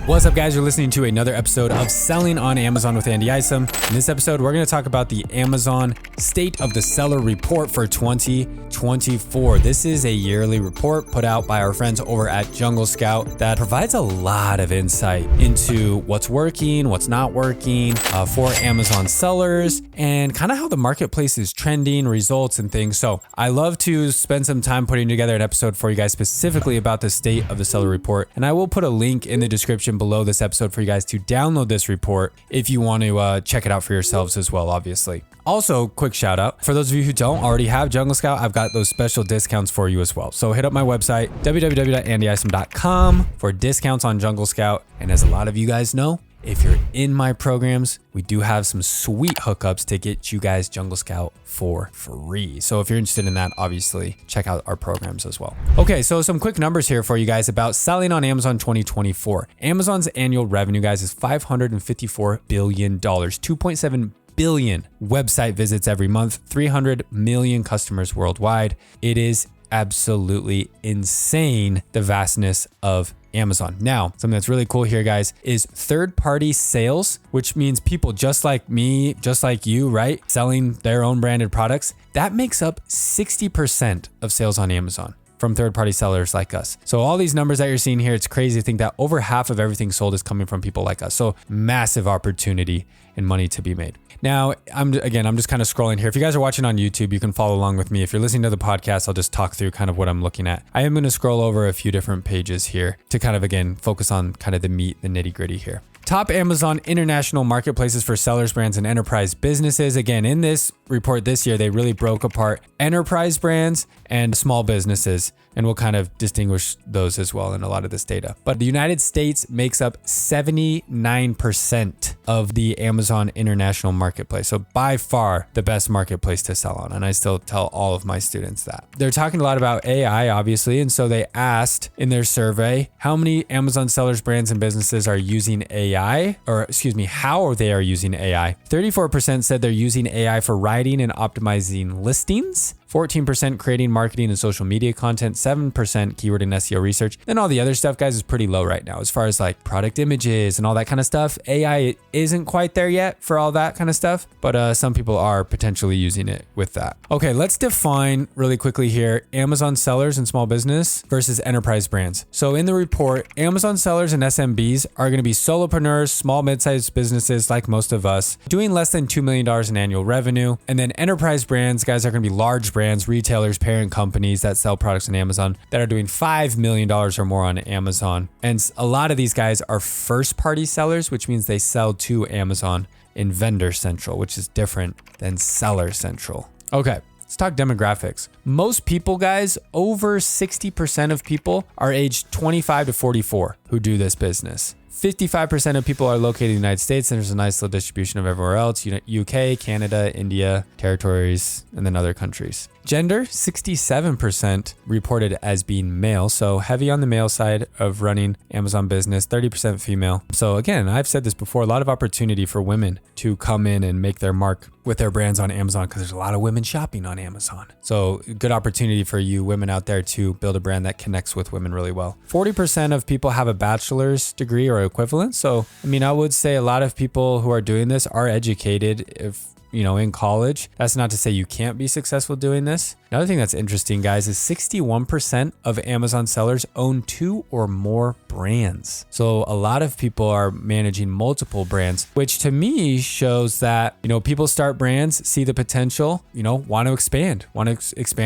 What's up, guys? You're listening to another episode of Selling on Amazon with Andy Isom. In this episode, we're going to talk about the Amazon State of the Seller Report for 2024. This is a yearly report put out by our friends over at Jungle Scout that provides a lot of insight into what's working, what's not working for Amazon sellers, and kind of how the marketplace is trending, results, and things. So I love to spend some time putting together an episode for you guys specifically about the State of the Seller Report. And I will put a link in the description below this episode for you guys to download this report if you want to check it out for yourselves as well, obviously. Also, quick shout out for those of you who don't already have Jungle Scout, I've got those special discounts for you as well. So hit up my website, www.andyisom.com, for discounts on Jungle Scout. And as a lot of you guys know, if you're in my programs, we do have some sweet hookups to get you guys Jungle Scout for free. So if you're interested in that, obviously check out our programs as well. Okay, so some quick numbers here for you guys about selling on Amazon 2024. Amazon's annual revenue, guys, is $554 billion, 2.7 billion website visits every month, 300 million customers worldwide. It is absolutely insane, the vastness of Amazon. Now, something that's really cool here, guys, is third-party sales, which means people just like me, just like you, right? Selling their own branded products. That makes up 60% of sales on Amazon from third-party sellers like us. So all these numbers that you're seeing here, it's crazy to think that over half of everything sold is coming from people like us. So massive opportunity and money to be made. Now, I'm just kind of scrolling here. If you guys are watching on YouTube, you can follow along with me. If you're listening to the podcast, I'll just talk through kind of what I'm looking at. I am going to scroll over a few different pages here to kind of, again, focus on kind of the meat, the nitty gritty here. Top Amazon international marketplaces for sellers, brands, and enterprise businesses. Again, in this report this year, they really broke apart enterprise brands and small businesses, and we'll kind of distinguish those as well in a lot of this data. But the United States makes up 79% of the Amazon international marketplace. So by far the best marketplace to sell on. And I still tell all of my students that. They're talking a lot about AI, obviously. And so they asked in their survey, how many Amazon sellers, brands, and businesses are using AI? How they are using AI. 34% said they're using AI for writing and optimizing listings. 14% creating marketing and social media content, 7% keyword and SEO research. Then all the other stuff, guys, is pretty low right now as far as like product images and all that kind of stuff. AI isn't quite there yet for all that kind of stuff, but some people are potentially using it with that. Okay, let's define really quickly here Amazon sellers and small business versus enterprise brands. So in the report, Amazon sellers and SMBs are going to be solopreneurs, small, mid-sized businesses like most of us, doing less than $2 million in annual revenue. And then enterprise brands, guys, are going to be large brands, retailers, parent companies that sell products on Amazon that are doing $5 million or more on Amazon. And a lot of these guys are first party sellers, which means they sell to Amazon in Vendor Central, which is different than Seller Central. Okay. Let's talk demographics. Most people, guys, over 60% of people are aged 25 to 44 who do this business. 55% of people are located in the United States, and there's a nice little distribution of everywhere else, UK, Canada, India, territories, and then other countries. Gender, 67% reported as being male, so heavy on the male side of running Amazon business, 30% female. So again, I've said this before, a lot of opportunity for women to come in and make their mark with their brands on Amazon because there's a lot of women shopping on Amazon. So good opportunity for you women out there to build a brand that connects with women really well. 40% of people have a bachelor's degree or equivalent. So, I would say a lot of people who are doing this are educated in college. That's not to say you can't be successful doing this. Another thing that's interesting, guys, is 61% of Amazon sellers own 2 or more brands. So a lot of people are managing multiple brands, which to me shows that, people start brands, see the potential, want to expand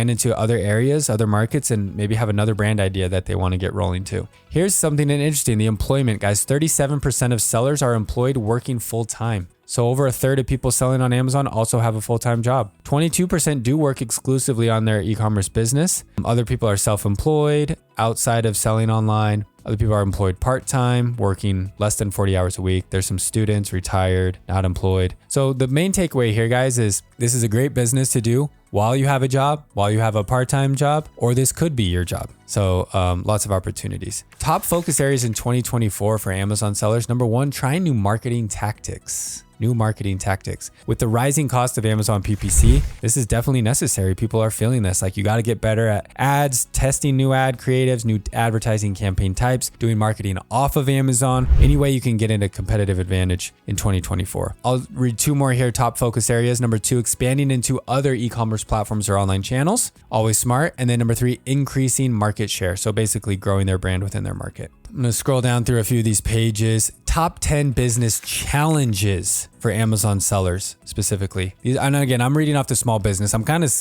into other areas, other markets, and maybe have another brand idea that they want to get rolling to. Here's something interesting. The employment, guys, 37% of sellers are employed working full time. So over a third of people selling on Amazon also have a full-time job. 22% do work exclusively on their e-commerce business. Other people are self-employed outside of selling online. Other people are employed part-time, working less than 40 hours a week. There's some students, retired, not employed. So the main takeaway here, guys, is this is a great business to do while you have a job, while you have a part-time job, or this could be your job. So lots of opportunities. Top focus areas in 2024 for Amazon sellers. Number one, try new marketing tactics. New marketing tactics. With the rising cost of Amazon PPC, this is definitely necessary. People are feeling this. Like, you got to get better at ads, testing new ad creatives, new advertising campaign types, doing marketing off of Amazon. Any way you can get in a competitive advantage in 2024. I'll read two more here. Top focus areas. Number two, expanding into other e-commerce platforms or online channels. Always smart. And then number three, increasing market share. So basically growing their brand within their market. I'm going to scroll down through a few of these pages. Top 10 business challenges for Amazon sellers specifically. And again, I'm reading off the small business. I'm kind of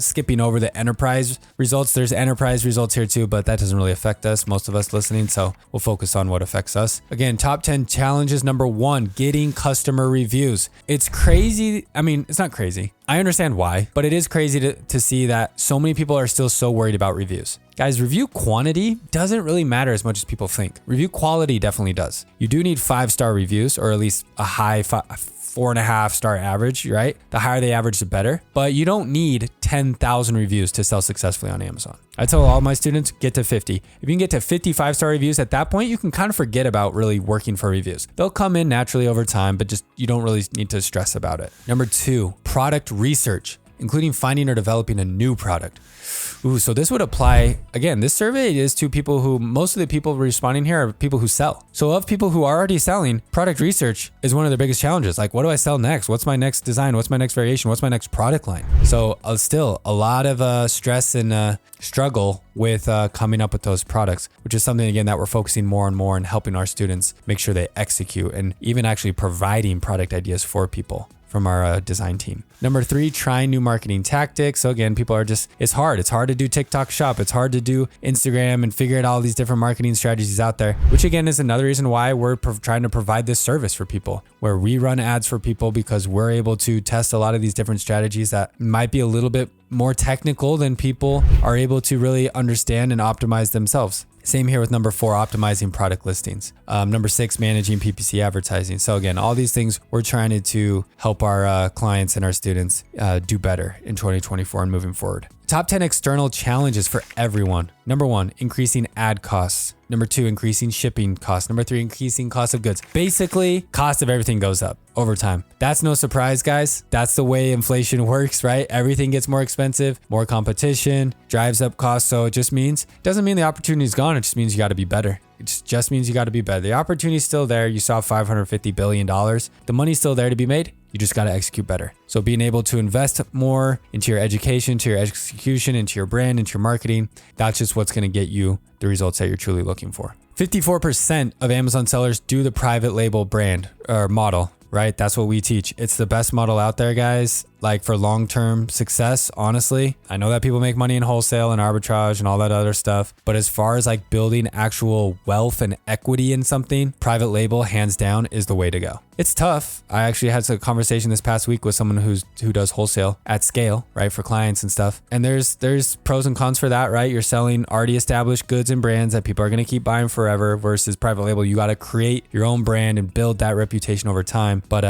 skipping over the enterprise results. There's enterprise results here too, but that doesn't really affect us, most of us listening. So we'll focus on what affects us. Again, top 10 challenges. Number one, getting customer reviews. It's crazy. I mean, it's not crazy. I understand why, but it is crazy to see that so many people are still so worried about reviews. Guys, review quantity doesn't really matter as much as people think. Review quality definitely does. You do need 5-star reviews, or at least a high 4.5-star average, right? The higher the average, the better. But you don't need 10,000 reviews to sell successfully on Amazon. I tell all my students, get to 50. If you can get to 55-star reviews, at that point, you can kind of forget about really working for reviews. They'll come in naturally over time, but just you don't really need to stress about it. Number two, product research, including finding or developing a new product. Ooh, so this would apply, again, this survey is to people who, most of the people responding here are people who sell. So of people who are already selling, product research is one of their biggest challenges. Like, what do I sell next? What's my next design? What's my next variation? What's my next product line? So still a lot of stress and struggle with coming up with those products, which is something, again, that we're focusing more and more on helping our students make sure they execute, and even actually providing product ideas for people from our design team. Number three, trying new marketing tactics. So again, people are just, it's hard. It's hard to do TikTok shop. It's hard to do Instagram and figure out all these different marketing strategies out there, which again is another reason why we're trying to provide this service for people, where we run ads for people, because we're able to test a lot of these different strategies that might be a little bit more technical than people are able to really understand and optimize themselves. Same here with number four, optimizing product listings. Number six, managing PPC advertising. So again, all these things we're trying to help our clients and our students do better in 2024 and moving forward. Top 10 external challenges for everyone. Number one, increasing ad costs. Number two, increasing shipping costs. Number three, increasing cost of goods. Basically, cost of everything goes up over time. That's no surprise, guys. That's the way inflation works, right? Everything gets more expensive, more competition, drives up costs. So it doesn't mean the opportunity is gone. It just means you got to be better. It just means you got to be better. The opportunity is still there. You saw $550 billion. The money's still there to be made. You just got to execute better. So being able to invest more into your education, to your execution, into your brand, into your marketing, that's just what's going to get you the results that you're truly looking for. 54% of Amazon sellers do the private label brand or model, right? That's what we teach. It's the best model out there, guys. Like, for long-term success, honestly, I know that people make money in wholesale and arbitrage and all that other stuff, but as far as like building actual wealth and equity in something, private label, hands down, is the way to go. It's tough. I actually had a conversation this past week with someone who does wholesale at scale, right, for clients and stuff. And there's pros and cons for that, right? You're selling already established goods and brands that people are going to keep buying forever, versus private label. You got to create your own brand and build that reputation over time. But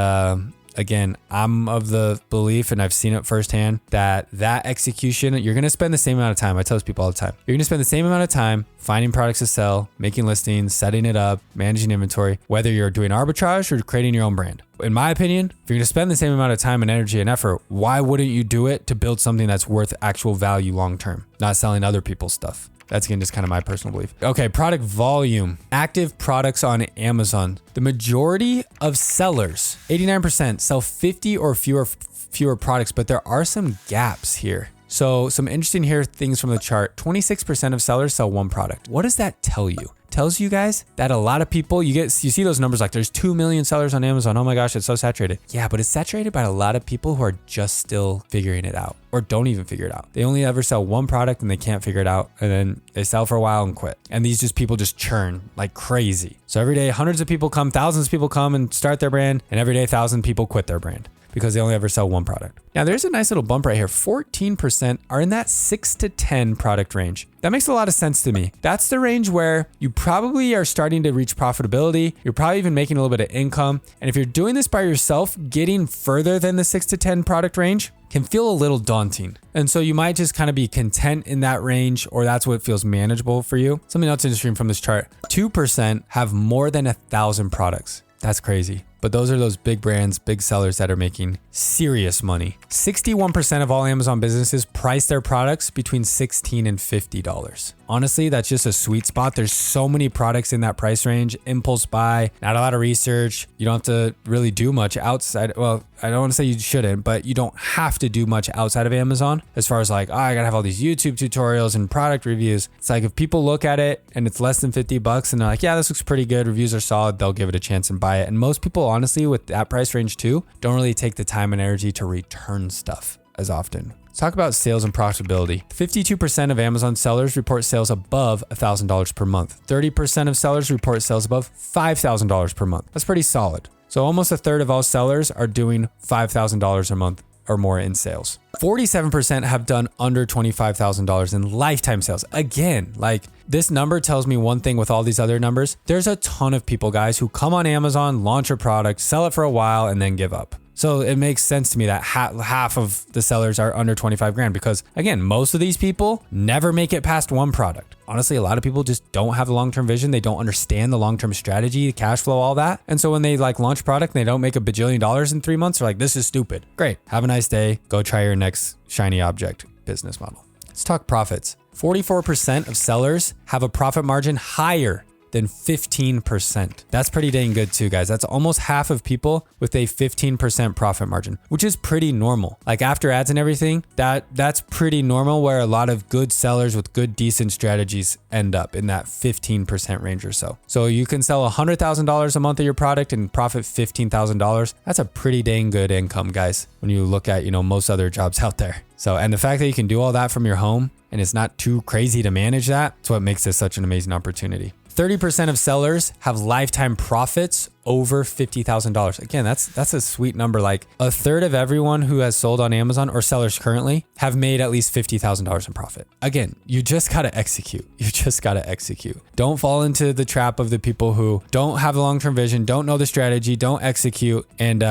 again, I'm of the belief, and I've seen it firsthand, that execution, you're going to spend the same amount of time. I tell those people all the time. You're going to spend the same amount of time finding products to sell, making listings, setting it up, managing inventory, whether you're doing arbitrage or creating your own brand. In my opinion, if you're going to spend the same amount of time and energy and effort, why wouldn't you do it to build something that's worth actual value long-term, not selling other people's stuff? That's, again, just kind of my personal belief. Okay, product volume. Active products on Amazon. The majority of sellers, 89%, sell 50 or fewer products, but there are some gaps here. So some interesting things from the chart. 26% of sellers sell one product. What does that tell you? Tells you guys that a lot of people, you see those numbers like there's 2 million sellers on Amazon. Oh my gosh, it's so saturated. Yeah, but it's saturated by a lot of people who are just still figuring it out, or don't even figure it out. They only ever sell one product and they can't figure it out, and then they sell for a while and quit. And these people just churn like crazy. So every day, hundreds of people come, thousands of people come and start their brand, and every day, 1,000 people quit their brand, because they only ever sell one product. Now there's a nice little bump right here. 14% are in that 6 to 10 product range. That makes a lot of sense to me. That's the range where you probably are starting to reach profitability. You're probably even making a little bit of income. And if you're doing this by yourself, getting further than the 6 to 10 product range can feel a little daunting. And so you might just kind of be content in that range, or that's what feels manageable for you. Something else interesting from this chart, 2% have more than 1,000 products. That's crazy. But those are those big brands, big sellers that are making serious money. 61% of all Amazon businesses price their products between $16 and $50. Honestly, that's just a sweet spot. There's so many products in that price range. Impulse buy, not a lot of research. You don't have to really do much outside. Well, I don't want to say you shouldn't, but you don't have to do much outside of Amazon as far as like, oh, I gotta have all these YouTube tutorials and product reviews. It's like if people look at it and it's less than $50 and they're like, yeah, this looks pretty good, reviews are solid, they'll give it a chance and buy it. And most people, honestly, with that price range too, don't really take the time and energy to return stuff as often. Let's talk about sales and profitability. 52% of Amazon sellers report sales above $1,000 per month. 30% of sellers report sales above $5,000 per month. That's pretty solid. So almost a third of all sellers are doing $5,000 a month or more in sales. 47% have done under $25,000 in lifetime sales. Again, like this number tells me one thing with all these other numbers. There's a ton of people, guys, who come on Amazon, launch a product, sell it for a while, and then give up. So it makes sense to me that half of the sellers are under 25 grand because again, most of these people never make it past one product. Honestly, a lot of people just don't have the long-term vision. They don't understand the long-term strategy, the cash flow, all that. And so when they like launch product and they don't make $1 bajillion in 3 months, they're like, this is stupid. Great. Have a nice day. Go try your next shiny object business model. Let's talk profits. 44% of sellers have a profit margin higher than 15%. That's pretty dang good too, guys. That's almost half of people with a 15% profit margin, which is pretty normal. Like after ads and everything, that's pretty normal where a lot of good sellers with good, decent strategies end up in that 15% range or so. So you can sell $100,000 a month of your product and profit $15,000. That's a pretty dang good income, guys, when you look at, most other jobs out there. So, and the fact that you can do all that from your home and it's not too crazy to manage that, it's what makes this such an amazing opportunity. 30% of sellers have lifetime profits over $50,000. Again, that's a sweet number. Like a third of everyone who has sold on Amazon or sellers currently have made at least $50,000 in profit. Again, you just got to execute. You just got to execute. Don't fall into the trap of the people who don't have a long-term vision, don't know the strategy, don't execute, and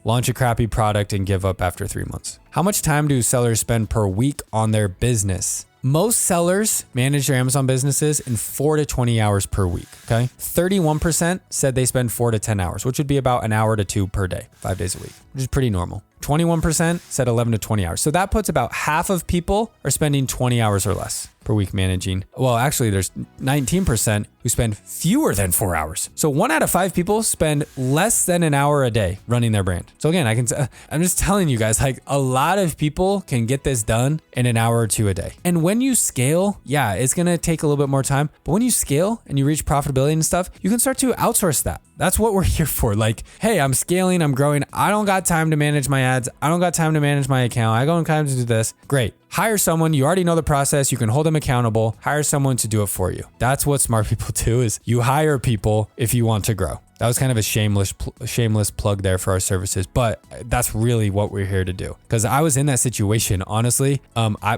launch a crappy product and give up after 3 months. How much time do sellers spend per week on their business? Most sellers manage their Amazon businesses in 4 to 20 hours per week, okay? 31% said they spend 4 to 10 hours, which would be about an hour to 2 per day, 5 days a week, which is pretty normal. 21% said 11 to 20 hours. So that puts about half of people are spending 20 hours or less per week managing. Well, actually there's 19% who spend fewer than 4 hours. So 1 out of 5 people spend less than an hour a day running their brand. So again, I'm just telling you guys, like a lot of people can get this done in an hour or 2 a day. And when you scale, yeah, it's going to take a little bit more time, but when you scale and you reach profitability and stuff, you can start to outsource that. That's what we're here for. Like, hey, I'm scaling, I'm growing. I don't got time to manage my ads. I don't got time to manage my account. I don't got time to do this. Great. Hire someone. You already know the process. You can hold them accountable. Hire someone to do it for you. That's what smart people do, is you hire people if you want to grow. That was kind of a shameless plug there for our services, but that's really what we're here to do. Because I was in that situation, honestly.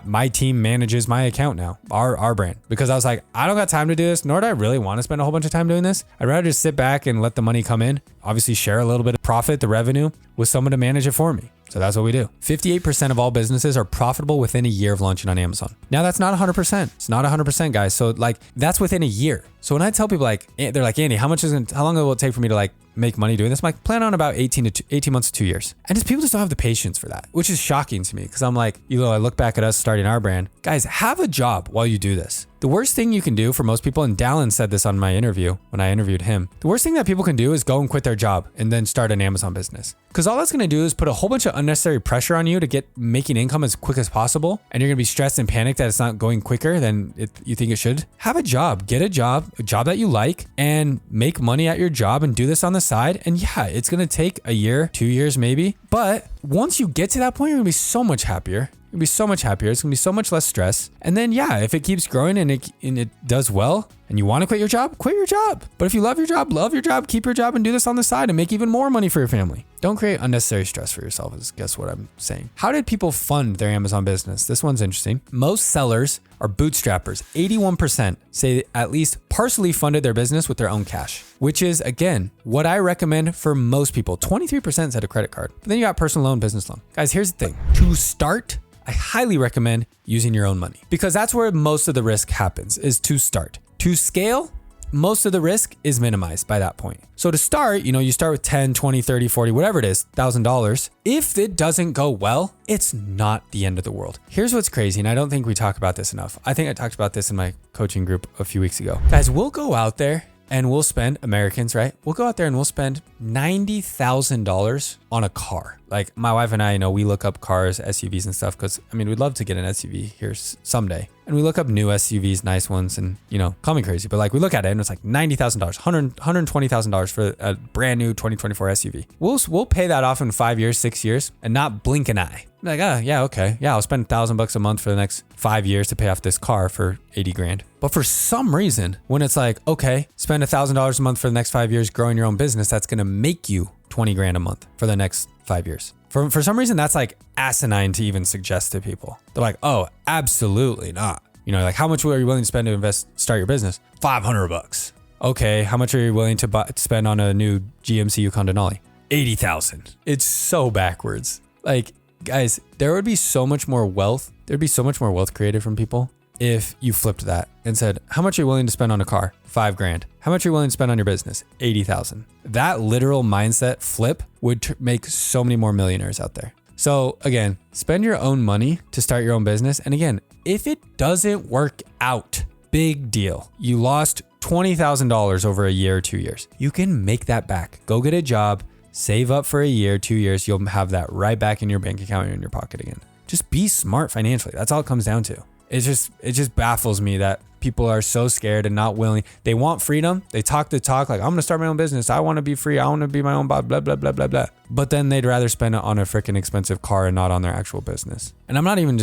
My team manages my account now, our brand, because I was like, I don't got time to do this, nor do I really want to spend a whole bunch of time doing this. I'd rather just sit back and let the money come in, obviously share a little bit of profit, the revenue, with someone to manage it for me. So that's what we do. 58% of all businesses are profitable within a year of launching on Amazon. Now that's not 100%. It's not 100%, guys. So like that's within a year. So when I tell people like, they're like, Andy, how long will it take for me to like make money doing this? I'm like, plan on about 18 months to 2 years. And people just don't have the patience for that, which is shocking to me. Because I'm like, I look back at us starting our brand. Guys, have a job while you do this. The worst thing you can do for most people, and Dallin said this on my interview when I interviewed him, the worst thing that people can do is go and quit their job and then start an Amazon business. Because all that's going to do is put a whole bunch of unnecessary pressure on you to get making income as quick as possible. And you're going to be stressed and panicked that it's not going quicker than you think it should. Have a job, get a job that you like, and make money at your job and do this on the side. And yeah, it's going to take a year, 2 years maybe. But once you get to that point, you're going to be so much happier. You'll be so much happier. It's gonna be so much less stress. And then yeah, if it keeps growing and it does well and you want to quit your job, quit your job. But if you love your job, keep your job and do this on the side and make even more money for your family. Don't create unnecessary stress for yourself is guess what I'm saying. How did people fund their Amazon business? This one's interesting. Most sellers are bootstrappers. 81% say at least partially funded their business with their own cash, which is, again, what I recommend for most people. 23% said a credit card. But then you got personal loan, business loan. Guys, here's the thing. To start, I highly recommend using your own money because that's where most of the risk happens, is to start. To scale, most of the risk is minimized by that point. So to start, you start with 10, 20, 30, 40, whatever it is, $1,000. If it doesn't go well, it's not the end of the world. Here's what's crazy, and I don't think we talk about this enough. I think I talked about this in my coaching group a few weeks ago. Guys, we'll go out there and we'll spend, Americans, right? We'll go out there and we'll spend $90,000 on a car. Like my wife and I, we look up cars, SUVs and stuff because, we'd love to get an SUV here someday. And we look up new SUVs, nice ones, and, call me crazy, but like we look at it and it's like $90,000, $120,000 for a brand new 2024 SUV. We'll pay that off in 5 years, 6 years and not blink an eye. Like, yeah, okay. Yeah, I'll spend $1,000 a month for the next 5 years to pay off this car for 80 grand. But for some reason, when it's like, okay, spend $1,000 a month for the next 5 years growing your own business, that's going to make you 20 grand a month for the next 5 years. For some reason, that's like asinine to even suggest to people. They're like, oh, absolutely not. Like how much are you willing to spend to start your business? $500. Okay, how much are you willing to spend on a new GMC Yukon Denali? $80,000. It's so backwards. Like, guys, there would be so much more wealth. There'd be so much more wealth created from people if you flipped that and said, how much are you willing to spend on a car? $5 grand. How much are you willing to spend on your business? 80,000. That literal mindset flip would make so many more millionaires out there. So again, spend your own money to start your own business. And again, if it doesn't work out, big deal. You lost $20,000 over a year or 2 years. You can make that back. Go get a job, save up for a year, 2 years. You'll have that right back in your bank account or in your pocket again. Just be smart financially. That's all it comes down to. It just baffles me that people are so scared and not willing. They want freedom. They talk the talk like, I'm going to start my own business. I want to be free. I want to be my own boss, blah, blah, blah, blah, blah. But then they'd rather spend it on a freaking expensive car and not on their actual business. And I'm not even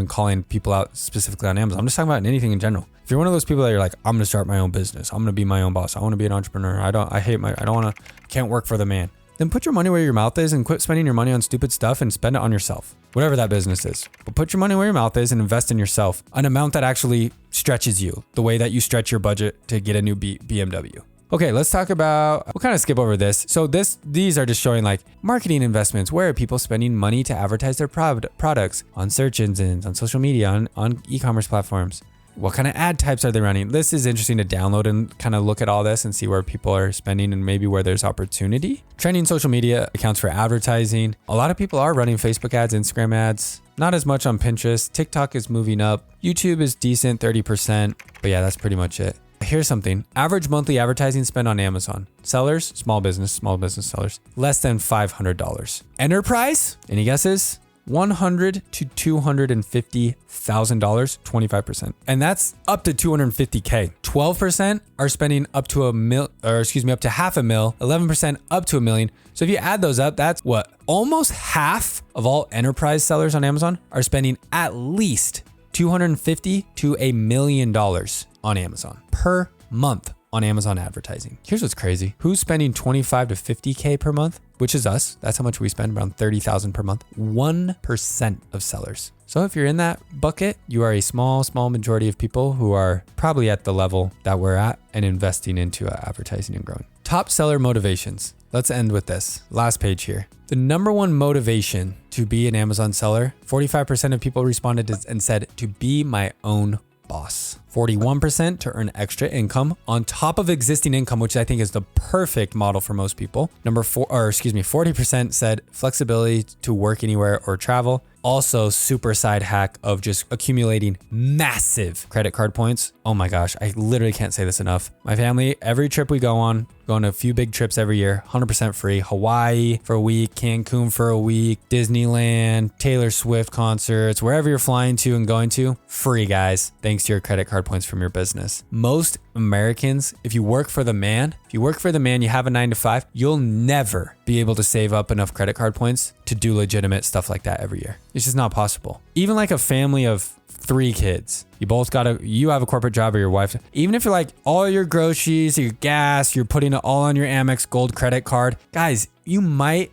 calling people out specifically on Amazon. I'm just talking about anything in general. If you're one of those people that you're like, I'm going to start my own business. I'm going to be my own boss. I want to be an entrepreneur. Can't work for the man. Then put your money where your mouth is and quit spending your money on stupid stuff and spend it on yourself, whatever that business is. But put your money where your mouth is and invest in yourself, an amount that actually stretches you, the way that you stretch your budget to get a new BMW. Okay, let's talk about, we'll kind of skip over this. So these are just showing like marketing investments. Where are people spending money to advertise their products on search engines, on social media, on e-commerce platforms? What kind of ad types are they running? This is interesting to download and kind of look at all this and see where people are spending and maybe where there's opportunity. Trending social media accounts for advertising. A lot of people are running Facebook ads, Instagram ads, not as much on Pinterest. TikTok is moving up. YouTube is decent, 30%. But yeah, that's pretty much it. Here's something. Average monthly advertising spend on Amazon. Sellers, small business sellers, less than $500. Enterprise, any guesses? $100,000 to $250,000, 25%. And that's up to $250K. 12% are spending up to up to $500,000, 11% up to $1 million. So if you add those up, that's what? Almost half of all enterprise sellers on Amazon are spending at least $250,000 to $1 million on Amazon per month on Amazon advertising. Here's what's crazy. Who's spending $25,000 to $50K per month? Which is us. That's how much we spend, around $30,000 per month. 1% of sellers. So if you're in that bucket, you are a small majority of people who are probably at the level that we're at and investing into advertising and growing. Top seller motivations. Let's end with this. Last page here. The number one motivation to be an Amazon seller, 45% of people responded and said to be my own boss. 41% to earn extra income on top of existing income, which I think is the perfect model for most people. 40% said flexibility to work anywhere or travel. Also, super side hack of just accumulating massive credit card points. Oh my gosh, I literally can't say this enough. My family, every trip we go on, going to a few big trips every year, 100% free. Hawaii for a week, Cancun for a week, Disneyland, Taylor Swift concerts, wherever you're flying to and going to, free, guys, thanks to your credit card points from your business. Most Americans, if you work for the man, you have a 9 to 5, you'll never be able to save up enough credit card points to do legitimate stuff like that every year. It's just not possible. Even like a family of 3 kids, you have a corporate job or your wife, even if you're like all your groceries, your gas, you're putting it all on your Amex Gold credit card, guys, I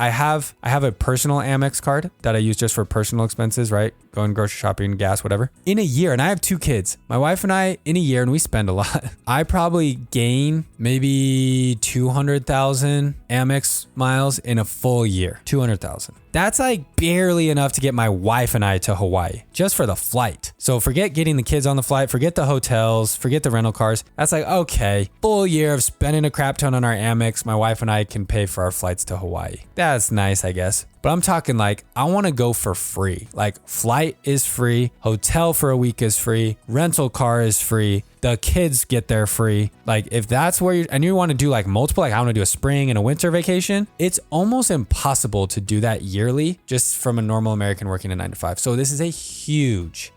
have a personal Amex card that I use just for personal expenses, right? Going grocery shopping, gas, whatever. In a year, and I have 2 kids, my wife and I, in a year, and we spend a lot, I probably gain maybe 200,000 Amex miles in a full year. 200,000. That's like barely enough to get my wife and I to Hawaii just for the flight. So forget getting the kids on the flight, forget the hotels, forget the rental cars. That's like, okay, full year of spending a crap ton on our Amex. My wife and I can pay for our flights to Hawaii. That's nice, I guess. But I'm talking like, I want to go for free. Like flight is free, hotel for a week is free, rental car is free, the kids get there free. Like if that's where you want to do like multiple, like I want to do a spring and a winter vacation, it's almost impossible to do that yearly just from a normal American working a 9 to 5. So this is a huge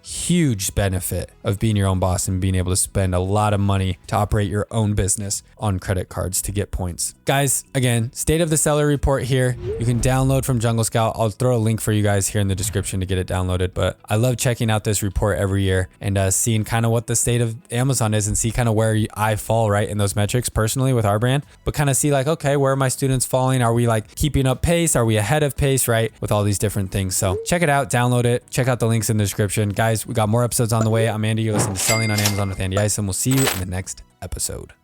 benefit of being your own boss and being able to spend a lot of money to operate your own business on credit cards to get points. Guys, again, state of the seller report here. You can download from Jungle Scout. I'll throw a link for you guys here in the description to get it downloaded. But I love checking out this report every year and seeing kind of what the state of Amazon is and see kind of where I fall right in those metrics personally with our brand, but kind of see like, okay, where are my students falling? Are we like keeping up pace? Are we ahead of pace, right? With all these different things. So check it out, download it, check out the links in the description. Guys, we got more episodes on the way. I'm Andy. You're listening to Selling on Amazon with Andy Isom. We'll see you in the next episode.